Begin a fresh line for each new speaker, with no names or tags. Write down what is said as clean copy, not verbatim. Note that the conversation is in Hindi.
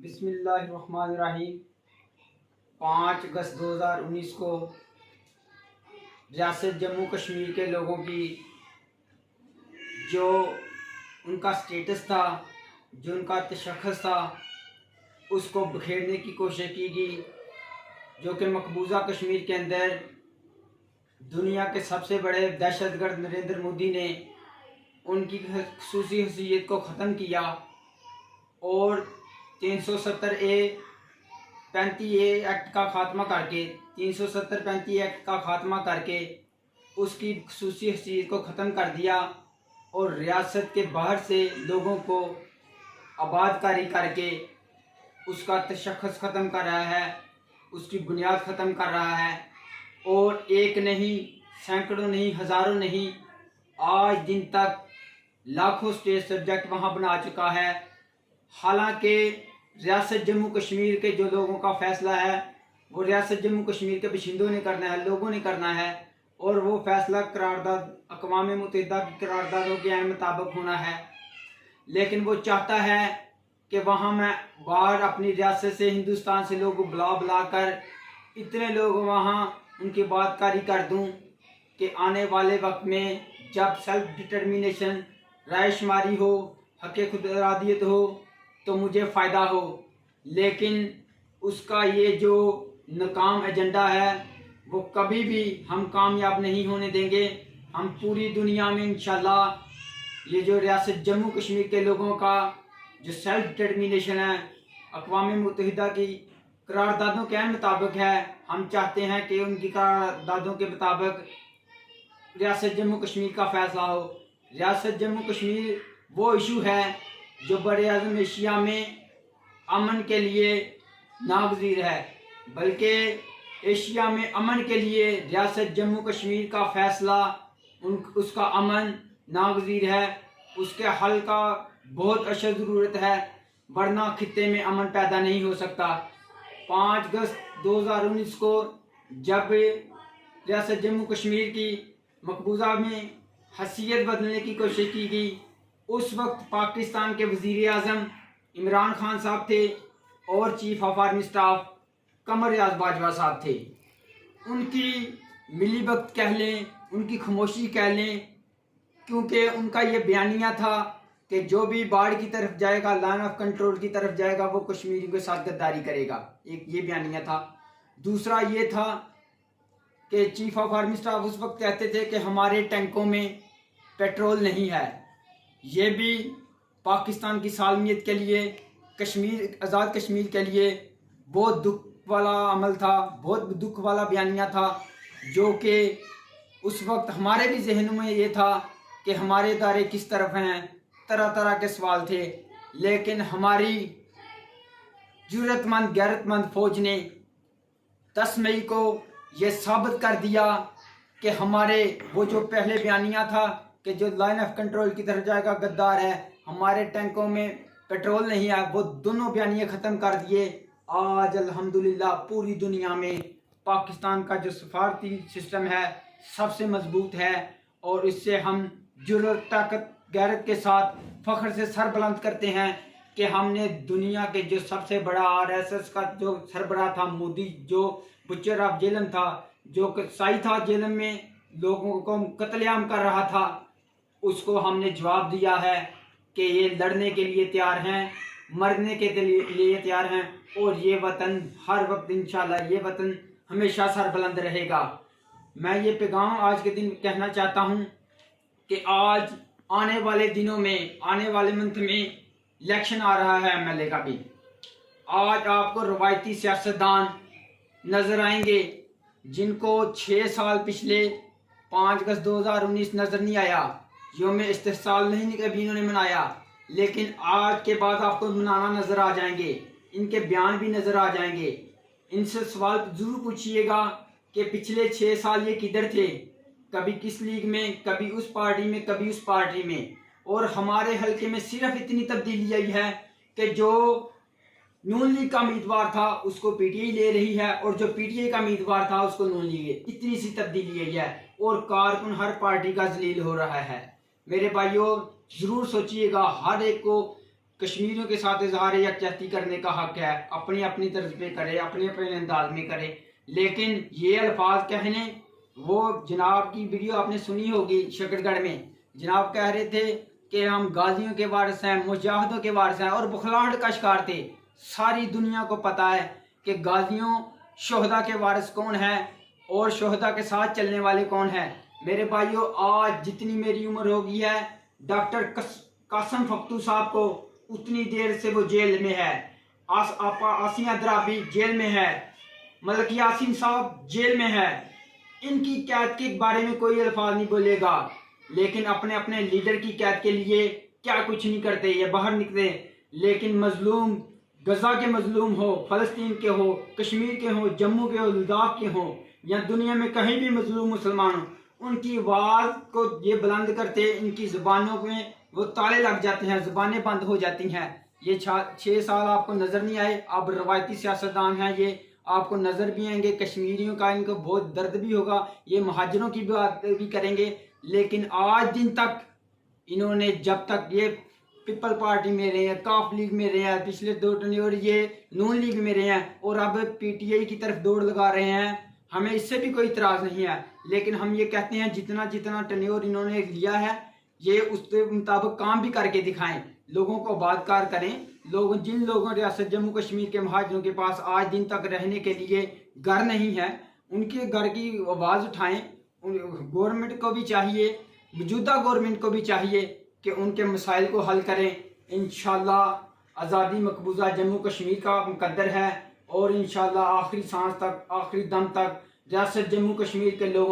बिस्मिल्लाहिर्रहमानिर्रहीम। 5 अगस्त 2019 को रियासत जम्मू कश्मीर के लोगों की जो उनका स्टेटस था, जो उनका तशख़्ख़ुस था, उसको बिखेरने की कोशिश की गई, जो कि मकबूजा कश्मीर के अंदर दुनिया के सबसे बड़े दहशतगर्द नरेंद्र मोदी ने उनकी ख़ुसूसी हैसियत को ख़त्म किया और 370A-35A एक्ट का खात्मा करके 370-35 एक्ट का खात्मा करके उसकी ख़ुसूसी हैसियत को ख़त्म कर दिया और रियासत के बाहर से लोगों को आबादकारी करके उसका तशख़्ख़ुस ख़त्म कर रहा है, उसकी बुनियाद ख़त्म कर रहा है। और एक नहीं, सैकड़ों नहीं, हज़ारों नहीं, आज दिन तक लाखों स्टेट सब्जेक्ट वहाँ बना चुका है। हालांकि रियासत जम्मू कश्मीर के जो लोगों का फ़ैसला है वो रियासत जम्मू कश्मीर के बशिंदों ने करना है, लोगों ने करना है, और वो फ़ैसला करारदाद अक़वाम मुत्तहिदा की करारदादों के ऐन मुताबिक होना है। लेकिन वो चाहता है कि वहाँ मैं बाहर अपनी रियासत से, हिंदुस्तान से लोग बुला कर इतने लोग वहाँ उनकी बातकारी कर दूँ कि आने वाले वक्त में जब सेल्फ डिटर्मिनेशन रायशुमारी हो, हक़ खुद इरादियत हो, तो मुझे फ़ायदा हो। लेकिन उसका ये जो नाकाम एजेंडा है वो कभी भी हम कामयाब नहीं होने देंगे। हम पूरी दुनिया में इंशाल्लाह ये जो रियासत जम्मू कश्मीर के लोगों का जो सेल्फ डिटर्मिनेशन है, अक़वाम मुत्तहिदा की करारदादों के मुताबिक है, हम चाहते हैं कि उनकी करारदादों के मुताबिक रियासत जम्मू कश्मीर का फ़ैसला हो। रियासत जम्मू कश्मीर वो इशू है जो बड़े आज़म एशिया में अमन के लिए नागज़ीर है, बल्कि एशिया में अमन के लिए रियासत जम्मू कश्मीर का फ़ैसला उसका अमन नागज़ीर है। उसके हल का बहुत अशद ज़रूरत है, वरना खित्ते में अमन पैदा नहीं हो सकता। 5 अगस्त 2019 को जब रियासत जम्मू कश्मीर की मकबूजा में हैसियत बदलने की कोशिश की गई, उस वक्त पाकिस्तान के वज़ीर आज़म इमरान खान साहब थे और चीफ ऑफ आर्मी स्टाफ कमर रियाज बाजवा साहब थे। उनकी मिलीभगत कह लें, उनकी खामोशी कह लें, क्योंकि उनका ये बयानिया था कि जो भी बाढ़ की तरफ जाएगा, लाइन ऑफ कंट्रोल की तरफ जाएगा, वो कश्मीरियों के साथ गद्दारी करेगा। एक ये बयानिया था। दूसरा ये था कि चीफ ऑफ आर्मी स्टाफ उस वक्त कहते थे कि हमारे टैंकों में पेट्रोल नहीं है। ये भी पाकिस्तान की सालमियत के लिए, कश्मीर, आज़ाद कश्मीर के लिए बहुत दुख वाला अमल था, बहुत दुख वाला बयानिया था, जो कि उस वक्त हमारे भी जहनों में ये था कि हमारे इदारे किस तरफ हैं, तरह तरह के सवाल थे। लेकिन हमारी जुर्रतमंद, गैरतमंद फ़ौज ने 10 मई को ये साबित कर दिया कि हमारे वो जो पहले बयानिया था कि जो लाइन ऑफ कंट्रोल की तरफ जाएगा गद्दार है, हमारे टैंकों में पेट्रोल नहीं है, वो दोनों बयानिए ख़त्म कर दिए। आज अल्हम्दुलिल्लाह पूरी दुनिया में पाकिस्तान का जो सफारती सिस्टम है सबसे मजबूत है, और इससे हम जुर्रत, ताकत, गैरत के साथ फ़ख्र से सर बुलंद करते हैं कि हमने दुनिया के जो सबसे बड़ा RSS का जो सरबराह था मोदी, जो बुचर ऑफ जेलम था, जो कसाई था जेलम में, लोगों को कत्लेआम कर रहा था, उसको हमने जवाब दिया है कि ये लड़ने के लिए तैयार हैं, मरने के लिए तैयार हैं, और ये वतन हर वक्त इंशाल्लाह ये वतन हमेशा सरबुलंद रहेगा। मैं ये पैगाम आज के दिन कहना चाहता हूँ कि आज आने वाले दिनों में, आने वाले मंथ में इलेक्शन आ रहा है MLA का भी। आज आपको रवायती सियासतदान नज़र आएंगे जिनको 6 साल पिछले 5 अगस्त 2019 नज़र नहीं आया, यौम इस्तिहसाल नहीं कभी इन्होंने मनाया, लेकिन आज के बाद आपको मनाना नज़र आ जाएंगे, इनके बयान भी नज़र आ जाएंगे। इनसे सवाल ज़रूर पूछिएगा कि पिछले 6 साल ये किधर थे, कभी किस लीग में, कभी उस पार्टी में, कभी उस पार्टी में। और हमारे हल्के में सिर्फ इतनी तब्दीली आई है कि जो नून लीग का उम्मीदवार था उसको PTI ले रही है, और जो PTI का उम्मीदवार था उसको नून लीग, इतनी सी तब्दीली आई है, और कारकुन हर पार्टी का जलील हो रहा है। मेरे भाइयों, ज़रूर सोचिएगा, हर एक को कश्मीरियों के साथ इजहार यकजहती करने का हक है, अपनी अपनी तर्ज पे करे, अपने अपने अंदाज में करे। लेकिन ये अल्फाज कहने, वो जनाब की वीडियो आपने सुनी होगी शकरगढ़ में, जनाब कह रहे थे कि हम गाजियों के वारिस हैं, मुजाहिदों के वारिस हैं, और बुखलाहट का शिकार थे। सारी दुनिया को पता है कि गाजियों शोहदा के वारिस कौन है और शोहदा के साथ चलने वाले कौन है। मेरे भाइयों, आज जितनी मेरी उम्र हो गई है, डॉक्टर कासम फख्तू साहब को उतनी देर से वो जेल में है। आसिया द्राबी जेल में है, मलक यासीन साहब जेल में है। इनकी कैद के बारे में कोई अल्फाज नहीं बोलेगा, लेकिन अपने अपने लीडर की कैद के लिए क्या कुछ नहीं करते, ये बाहर निकले। लेकिन मजलूम, गजा के मजलूम हो, फ़लस्तीन के हो, कश्मीर के हो, जम्मू के हो, लद्दाख के हो, या दुनिया में कहीं भी मजलूम मुसलमान हो, उनकी आवाज़ को ये बुलंद करते, इनकी ज़ुबानों में वो ताले लग जाते हैं, ज़ुबानें बंद हो जाती हैं। ये 6 साल आपको नज़र नहीं आए, अब रवायती सियासतदान हैं, ये आपको नज़र भी आएंगे। कश्मीरियों का इनको बहुत दर्द भी होगा, ये महाजरों की बात भी करेंगे। लेकिन आज दिन तक इन्होंने, जब तक ये पीपल पार्टी में रहे हैं, काफ लीग में रहे हैं, पिछले 2 टर्न्योर ये नून लीग में रहे हैं, और अब पीटीआई की तरफ दौड़ लगा रहे हैं, हमें इससे भी कोई इतराज़ नहीं है। लेकिन हम ये कहते हैं जितना जितना टर्न्योर इन्होंने लिया है, ये उसके मुताबिक काम भी करके दिखाएं, लोगों को बादकार करें। जिन लोगों रियासत जम्मू कश्मीर के महाजरों के पास आज दिन तक रहने के लिए घर नहीं है, उनके घर की आवाज़ उठाएं। गवर्नमेंट को भी चाहिए, मौजूदा गवर्नमेंट को भी चाहिए कि उनके मसाइल को हल करें। इंशाल्लाह आज़ादी मकबूजा जम्मू कश्मीर का मुकद्दर है, और इंशाल्लाह आखिरी सांस तक, आखिरी दम तक रियासत जम्मू कश्मीर के लोगों